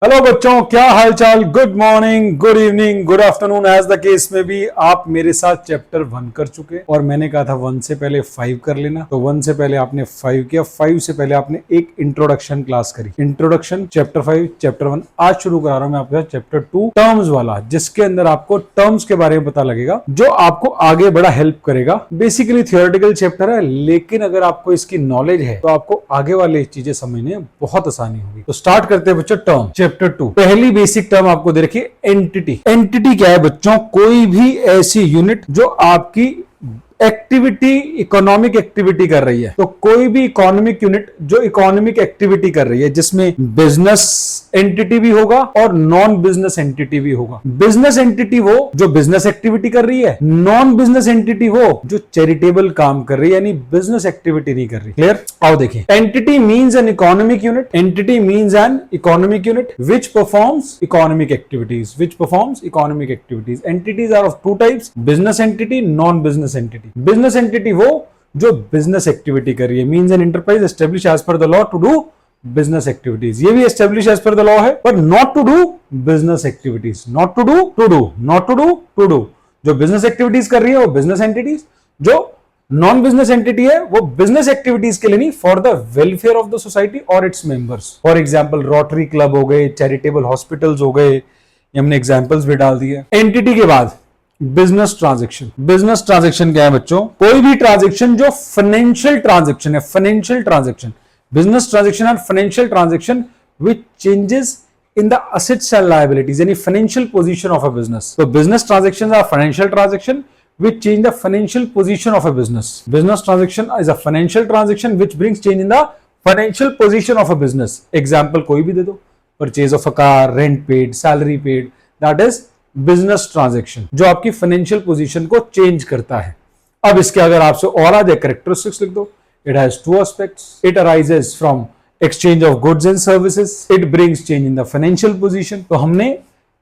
Hello बच्चों, क्या हाल चाल। Good morning, good evening, good afternoon, as the case में भी। आप मेरे साथ चैप्टर 1 कर चुके और मैंने कहा था 1 से पहले 5 कर लेना, तो 1 से पहले आपने 5 किया। 5 से पहले आपने एक इंट्रोडक्शन क्लास करी। Introduction chapter 5 chapter 1। आज शुरू करा रहा हूं मैं आपके साथ चैप्टर 2 टर्म्स वाला, जिसके अंदर आपको टर्म्स के बारे में पता लगेगा, जो आपको आगे बड़ा हेल्प करेगा। बेसिकली थियोरेटिकल चैप्टर है, लेकिन अगर आपको इसकी नॉलेज है तो आपको आगे वाली चीजें समझने में बहुत आसानी होगी। तो स्टार्ट करते हैं बच्चों टर्म चैप्टर 2। पहली बेसिक टर्म आपको दे रखी है एंटिटी। एंटिटी क्या है बच्चों? कोई भी ऐसी यूनिट जो आपकी एक्टिविटी, इकोनॉमिक एक्टिविटी कर रही है। तो कोई भी इकोनॉमिक यूनिट जो इकोनॉमिक एक्टिविटी कर रही है, जिसमें बिजनेस एंटिटी भी होगा और नॉन बिजनेस एंटिटी भी होगा। बिजनेस एंटिटी वो जो बिजनेस एक्टिविटी कर रही है, नॉन बिजनेस एंटिटी वो जो चैरिटेबल काम कर रही है, यानी बिजनेस एक्टिविटी नहीं कर रही। क्लियर? आओ देखिए। Entity means an economic unit. Entity means an economic unit which performs economic activities. Which performs economic activities. Entities are of two types, business entity, non business entity. Business entity वो जो business activity कर रही है, means an enterprise establish as per the law to do business activities. ये भी establish as per the law है, पर not to do business activities. Not to do, to do, not to do, to do. जो business activities कर रही है वो business entities, जो नॉन बिजनेस एंटिटी है वो बिजनेस एक्टिविटीज के लिए नहीं, for the welfare of the society और its members. For example Rotary Club हो गए, चैरिटेबल हॉस्पिटल्स हो गए, ये हमने एग्जांपल्स भी डाल दिए। एंटिटी के बाद बिजनेस ट्रांजैक्शन। बिजनेस ट्रांजैक्शन क्या है बच्चों? कोई भी ट्रांजैक्शन जो फाइनेंशियल ट्रांजैक्शन है, फाइनेंशियल ट्रांजैक्शन। बिजनेस ट्रांजैक्शन और financial transaction which changes in the assets and liabilities, यानी financial position of a business. तो business transactions are financial transaction which change the financial position of a business. Business transaction is a financial transaction which brings change in the financial position of a business. Example कोई भी दे दो, purchase of a car, rent paid, salary paid, that is business transaction, जो आपकी financial position को change करता है। अब इसके अगर आपसे और आ जाए characteristics लिख दो। It has two aspects. It arises from exchange of goods and services. It brings change in the financial position. तो हमने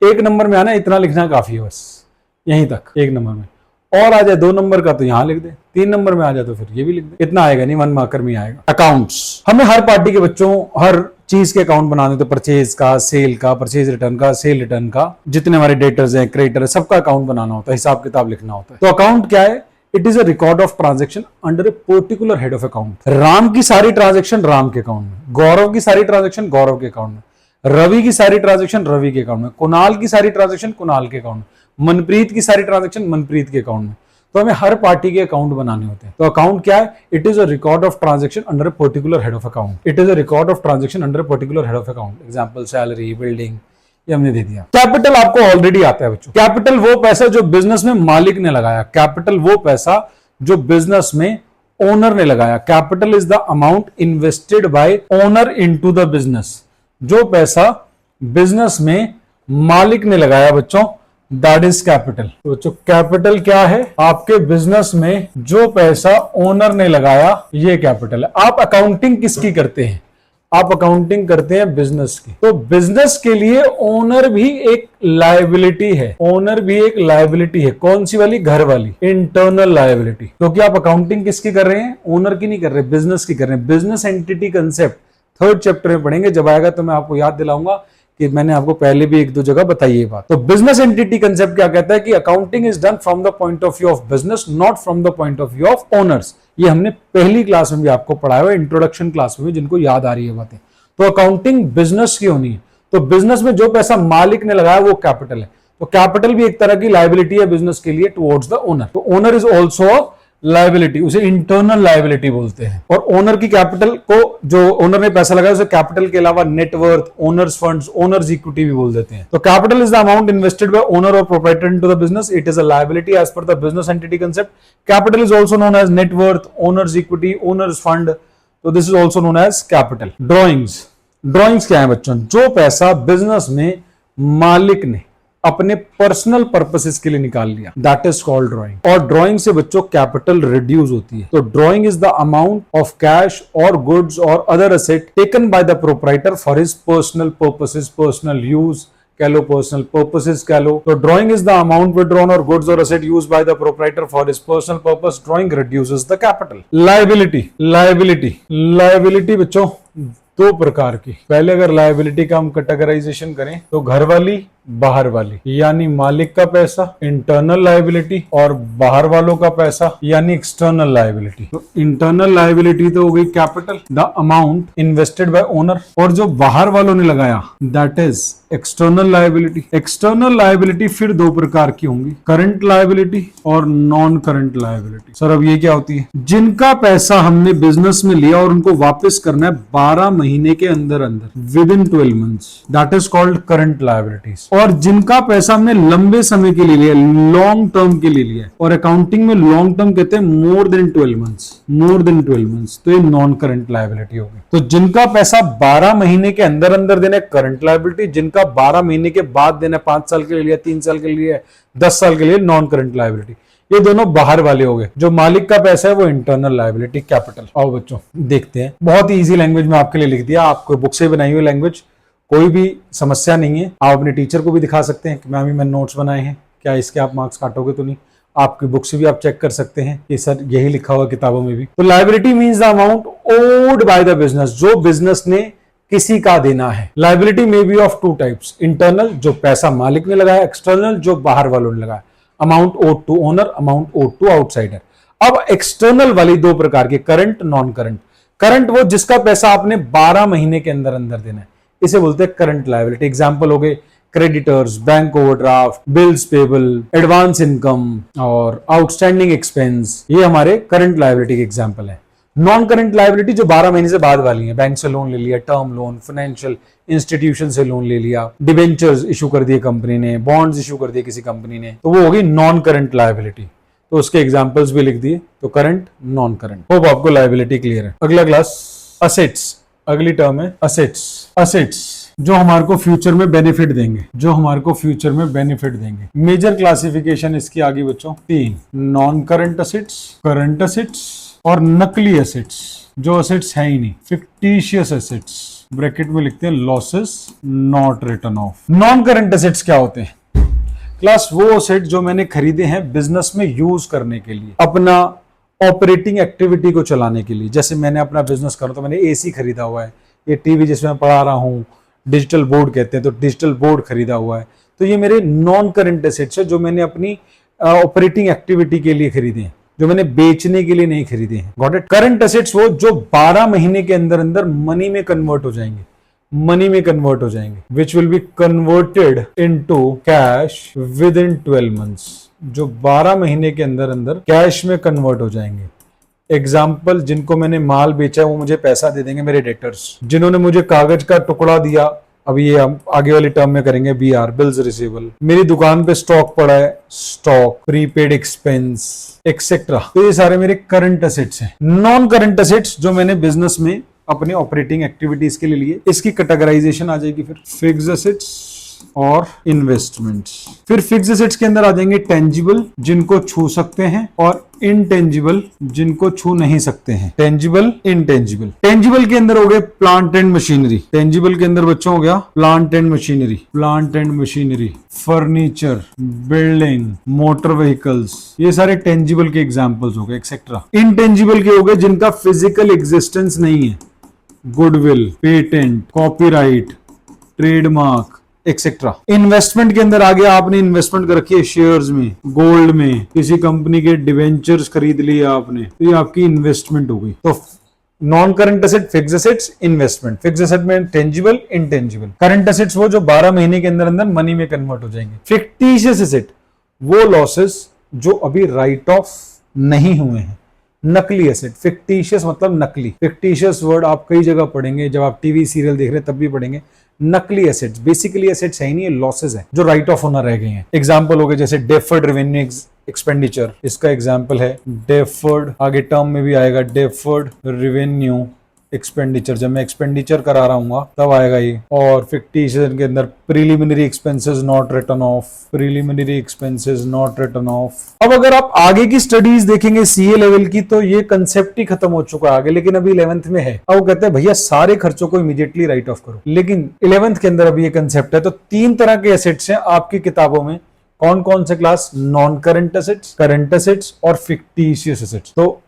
एक नंबर में आना, इतना लिखना काफी है, बस यहीं तक एक नंबर में। और आ जाए 2 नंबर का तो यहां लिख दे, 3 नंबर में आ जाए तो फिर ये भी लिख दे। इतना आएगा नहीं, 1 मार्कर में आएगा। अकाउंट्स, हमें हर पार्टी के बच्चों हर चीज के अकाउंट बनाने, तो परचेज का, सेल का, परचेज रिटर्न का, सेल रिटर्न का, जितने हमारे डेटर्स हैं, क्रेडिटर है, सबका अकाउंट बनाना होता है, हिसाब किताब लिखना होता है। तो अकाउंट क्या है? It is a record of transaction under a particular head of account. Ram की सारी ट्रांजेक्शन राम के अकाउंट में, गौरव की सारी ट्रांजेक्शन गौरव के अकाउंट में, रवि की सारी ट्रांजेक्शन रवि के अकाउंट में, कुणाल की सारी ट्रांजेक्शन कुणाल के अकाउंट में, मनप्रीत की सारी ट्रांजेक्शन मनप्रीत के अकाउंट में। तो हमें हर पार्टी के अकाउंट बनाने होते हैं। तो अकाउंट क्या है? It is a record of transaction under a particular head of account. It is a record of transaction under a particular head of account. Example salary, building, ये हमने दे दिया। कैपिटल आपको ऑलरेडी आता है बच्चों। कैपिटल वो पैसा जो बिजनेस में मालिक ने लगाया। कैपिटल वो पैसा जो बिजनेस में ओनर ने लगाया। Capital is the amount invested by owner into the business. जो पैसा बिजनेस में मालिक ने लगाया बच्चों, दैट इज कैपिटल। तो बच्चों कैपिटल क्या है? आपके बिजनेस में जो पैसा ओनर ने लगाया, ये कैपिटल है। आप अकाउंटिंग किसकी करते हैं? आप अकाउंटिंग करते हैं बिजनेस की। तो बिजनेस के लिए ओनर भी एक लायबिलिटी है। ओनर भी एक लायबिलिटी है। कौन सी वाली? घर वाली, इंटरनल लायबिलिटी। क्योंकि आप अकाउंटिंग किसकी कर रहे हैं? ओनर की नहीं कर रहे, बिजनेस की कर रहे हैं। Business entity concept 3rd chapter में पढ़ेंगे, जब आएगा तो मैं आपको याद दिलाऊंगा कि मैंने आपको पहले भी 1-2 जगह बताई ये बात। तो बिजनेस एंटिटी कंसेप्ट क्या कहता है कि accounting is done from the point of view of business, not from the point of view of owners. ये हमने पहली क्लास में भी आपको पढ़ाया हुआ, इंट्रोडक्शन क्लास में भी, जिनको याद आ रही है बातें। तो अकाउंटिंग बिजनेस की होनी है। तो बिजनेस में जो पैसा मालिक ने लगाया वो कैपिटल है। तो कैपिटल भी एक तरह की लायबिलिटी है बिजनेस के लिए टुवर्ड्स द ओनर। तो ओनर इज ऑल्सो लायबिलिटी, उसे इंटरनल लायबिलिटी बोलते हैं। और ओनर की कैपिटल को, जो ओनर ने पैसा लगाया, उसे कैपिटल के अलावा net worth, owners funds, owners equity भी बोल देते हैं। तो capital is the amount invested by owner और proprietor into the business. It is a liability as per the business entity concept. Capital is also known as net worth, owners equity, owners fund. तो this is also known as capital. Drawings, drawings क्या है बच्चों? जो पैसा business में मालिक ने अपने पर्सनल पर्पसेस के लिए निकाल लिया, दैट इज कॉल्ड ड्राइंग। और ड्राइंग से बच्चों कैपिटल रिड्यूस होती है। तो drawing is the amount of cash और गुड्स और other asset taken by the proprietor for his personal purposes, personal use कह लो, पर्सनल पर्पसेस कह लो। तो drawing is the amount withdrawn और गुड्स और asset used by the proprietor for his personal purpose. Drawing reduces the capital. Liability, liability, liability बच्चों दो प्रकार की। पहले अगर लायबिलिटी का हम कैटेगराइजेशन करें तो घर वाली, बाहर वाली, यानी मालिक का पैसा इंटरनल लायबिलिटी, और बाहर वालों का पैसा यानी एक्सटर्नल लायबिलिटी। तो इंटरनल लायबिलिटी तो हो गई capital, the amount invested by owner, और जो बाहर वालों ने लगाया that is external liability. External liability फिर दो प्रकार की होंगी, करंट लायबिलिटी और नॉन करंट लायबिलिटी। सर अब ये क्या होती है? जिनका पैसा हमने बिजनेस में लिया और उनको वापस करना है 12 महीने के अंदर अंदर, with in 12 months, that is called current liabilities. और जिनका पैसा हमने लंबे समय के लिए लिया, लॉन्ग टर्म के लिए लिया, और अकाउंटिंग में लॉन्ग टर्म कहते हैं more than 12 months, more than 12 months, तो ये नॉन करंट लायबिलिटी होगी। तो जिनका पैसा 12 महीने के अंदर अंदर देना है करंट लायबिलिटी, जिनका 12 महीने के बाद देना, 5 साल के लिए लिया, 3 साल के लिए, 10 साल के लिए, नॉन करंट लायबिलिटी। ये दोनों बाहर वाले हो गए। जो मालिक का पैसा है वो इंटरनल लायबिलिटी कैपिटल। आओ बच्चों देखते हैं, बहुत ही इजी लैंग्वेज में आपके लिए लिख दिया, आपको बुक से बनाई हुई लैंग्वेज, कोई भी समस्या नहीं है। आप अपने टीचर को भी दिखा सकते हैं कि मैम मैंने नोट्स बनाए हैं, क्या इसके आप मार्क्स काटोगे तो नहीं। आपकी बुक से भी आप चेक कर सकते हैं, ये सर यही लिखा हुआ किताबों में भी। तो liability means the amount owed by the business, जो बिजनेस ने किसी का देना है। Liability may be of two types, internal जो पैसा मालिक ने लगाया, एक्सटर्नल जो बाहर वालों ने लगाया। Amount owed to owner, amount owed to outsider. अब एक्सटर्नल वाली दो प्रकार के, करंट, नॉन करंट। करंट वो जिसका पैसा आपने 12 महीने के अंदर अंदर देना है, इसे बोलते हैं करंट लायबिलिटी। एग्जांपल हो गए creditors, bank overdraft, bills payable, advance income और आउटस्टैंडिंग एक्सपेंस, ये हमारे करंट लायबिलिटी के एग्जांपल है। नॉन करंट लायबिलिटी जो 12 महीने से बाद वाली है, बैंक से लोन ले लिया, टर्म लोन, फाइनेंशियल इंस्टीट्यूशन से लोन ले लिया, डिबेंचर्स इशू कर दिए कंपनी ने, बॉन्ड्स इशू कर दिए किसी कंपनी ने, तो वो होगी नॉन करंट लायबिलिटी। तो उसके एग्जांपल्स भी लिख दिए, तो करंट, नॉन करंट। होप आपको लायबिलिटी क्लियर है। अगला क्लास असेट्स, अगली टर्म है असेट्स। असेट्स जो हमारे को फ्यूचर में बेनिफिट देंगे, जो हमारे को फ्यूचर में बेनिफिट देंगे। मेजर क्लासिफिकेशन इसकी आगे बच्चों 3, non current assets, current assets और नकली असेट्स, जो असेट्स है ही नहीं, फिक्टिशियस असेट्स, ब्रैकेट में लिखते हैं losses not written off. Non current assets क्या होते हैं? क्लास वो असेट जो मैंने खरीदे हैं बिजनेस में यूज करने के लिए, अपना ऑपरेटिंग एक्टिविटी को चलाने के लिए। जैसे मैंने अपना बिजनेस करूं तो मैंने एसी खरीदा हुआ है, ये टीवी जिसमें मैं पढ़ा रहा हूं, डिजिटल बोर्ड कहते हैं, तो डिजिटल बोर्ड खरीदा हुआ है, तो ये मेरे नॉन करंट एसेट्स है जो मैंने अपनी ऑपरेटिंग एक्टिविटी के लिए खरीदे हैं, जो मैंने बेचने के लिए नहीं खरीदे हैं। Got it? करंट एसेट्स वो जो 12 महीने के अंदर अंदर मनी में कन्वर्ट हो जाएंगे, मनी में कन्वर्ट हो जाएंगे, which will be converted into cash within 12 months, जो 12 महीने के अंदर अंदर कैश में कन्वर्ट हो जाएंगे। एग्जाम्पल, जिनको मैंने माल बेचा है वो मुझे पैसा दे देंगे, मेरे डेटर्स। जिन्होंने मुझे कागज का टुकड़ा दिया, अब ये हम आगे वाली टर्म में करेंगे, बीआर, बिल्स रिसीवेबल। मेरी दुकान पे स्टॉक पड़ा है, स्टॉक, प्रीपेड एक्सपेंस एक्सेट्रा, तो ये सारे मेरे करंट एसेट्स हैं। नॉन करंट एसेट्स जो मैंने बिजनेस में अपने ऑपरेटिंग एक्टिविटीज के लिए लिए, इसकी कैटेगराइजेशन आ जाएगी फिर फिक्स्ड एसेट्स और इन्वेस्टमेंट्स। फिर फिक्स्ड एसेट्स के अंदर आ जाएंगे टेंजिबल, जिनको छू सकते हैं, और इनटेंजिबल, जिनको छू नहीं सकते हैं। Tangible, intangible. टेंजिबल के अंदर हो गए प्लांट एंड मशीनरी। टेंजिबल के अंदर बच्चों हो गया plant and machinery, plant and machinery, furniture, building, motor vehicles, ये सारे टेंजिबल के एग्जांपल्स हो गए एक्सेट्रा। इनटेंजिबल के हो गए जिनका फिजिकल एग्जिस्टेंस नहीं है, goodwill, patent, copyright, trademark etcetera. Investment के अंदर आ गया, आपने इन्वेस्टमेंट कर रखी है शेयर्स में, गोल्ड में, किसी कंपनी के डिवेंचर्स खरीद लिए आपने, तो ये आपकी इन्वेस्टमेंट हो गई। तो non current asset, fixed assets, investment. Fixed asset में टेंजिबल, इनटेंजिबल। करंट एसेट्स वो जो 12 महीने के अंदर अंदर मनी में कन्वर्ट हो जाएंगे। फिक्टिशियस एसेट वो लॉसेस जो अभी राइट ऑफ नहीं हुए हैं। नकली एसेट, फिक्टिशियस मतलब नकली। फिक्टिशियस वर्ड आप कई जगह पढ़ेंगे, जब आप टीवी सीरियल देख रहे हैं तब भी पढ़ेंगे। नकली एसेट्स बेसिकली एसेट्स है ही नहीं, ये लॉसेस है जो राइट ऑफ होना रह गए हैं। एग्जांपल हो गए जैसे डेफर्ड रेवेन्यू एक्सपेंडिचर, इसका एग्जांपल है डेफर्ड, आगे टर्म में भी आएगा डेफर्ड रेवेन्यू एक्सपेंडिचर। जब मैं एक्सपेंडिचर करा रहा हूँ तब आएगा ये। और फिक्टिशियस के अंदर preliminary expenses not written off, preliminary expenses not written off. अब अगर आप आगे की स्टडीज देखेंगे सीए लेवल की, तो ये कंसेप्ट ही खत्म हो चुका है आगे, लेकिन अभी 11th में है। अब वो कहते हैं भैया सारे खर्चों को इमीडिएटली राइट ऑफ करो, लेकिन 11th के अंदर अभी ये कंसेप्ट है। तो 3 तरह के एसेट्स हैं आपकी किताबों में कौन कौन से class? Non current assets, current assets और फिक्टिशियस एसेट्स। तो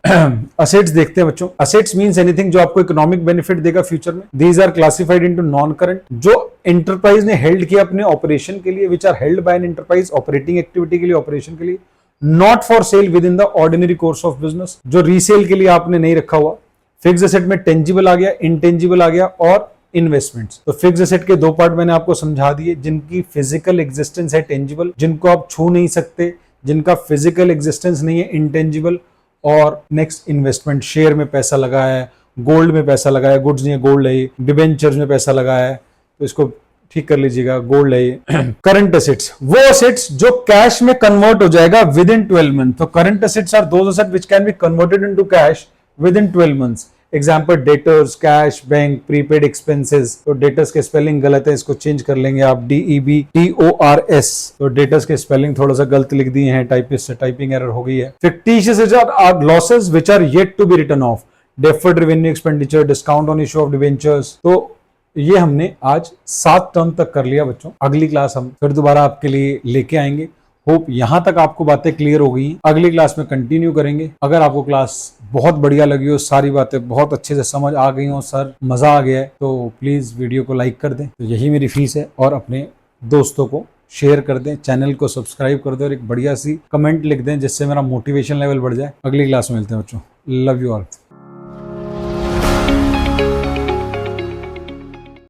असेट्स देखते हैं बच्चों। असेट्स मींस एनीथिंग जो आपको इकोनॉमिक बेनिफिट देगा फ्यूचर में। These are classified into non current, जो एंटरप्राइज ने हेल्ड किया अपने ऑपरेशन के लिए, which are held by an enterprise operating activity के लिए, ऑपरेशन के लिए, not for sale within the ordinary course of business, जो रीसेल के लिए आपने नहीं रखा हुआ। फिक्स एसेट में टेंजिबल आ गया, इंटेंजिबल आ गया और इन्वेस्टमेंट्स। तो फिक्स एसेट के दो पार्ट मैंने आपको समझा दिए, जिनकी फिजिकल एग्जिस्टेंस है टेंजिबल, जिनको आप छू नहीं सकते, जिनका फिजिकल एग्जिस्टेंस नहीं है इंटेंजिबल। और नेक्स्ट इन्वेस्टमेंट, शेयर में पैसा लगाया है, गोल्ड में पैसा लगाया, गुड्स नहीं है गोल्ड है, डिबेंचर्स में पैसा लगाया है, तो इसको ठीक कर लीजिएगा, गोल्ड है। करंट एसेट्स, वो एसेट्स जो कैश में कन्वर्ट हो जाएगा विद इन 12 मंथ। तो current assets are those asset which can be converted into cash within 12 months. Example debtors, cash, bank, prepaid expenses. तो डेटर्स के स्पेलिंग गलत है, इसको चेंज कर लेंगे आप, DEBTORS। तो डेटर्स के स्पेलिंग थोड़ा सा गलत लिख दिए हैं, टाइपिस्ट से टाइपिंग एरर हो गई है। Fictitious are losses which are yet to be written off, deferred revenue expenditure, discount on issue of debentures. तो ये हमने आज 7 टर्म तक कर लिया बच्चों। अगली क्लास हम फिर दोबारा आपके लिए लेके आएंगे। होप यहां तक आपको बातें क्लियर हो गई। अगली क्लास में कंटिन्यू करेंगे। अगर आपको क्लास बहुत बढ़िया लगी हो, सारी बातें बहुत अच्छे से समझ आ गई हो, सर मजा आ गया है, तो प्लीज वीडियो को लाइक कर दें। तो यही मेरी फीस है, और अपने दोस्तों को शेयर कर दें, चैनल को सब्सक्राइब कर दें और एक बढ़िया सी कमेंट लिख दें, जिससे मेरा मोटिवेशन लेवल बढ़ जाए। अगली क्लास में मिलते हैं बच्चों। Love you all.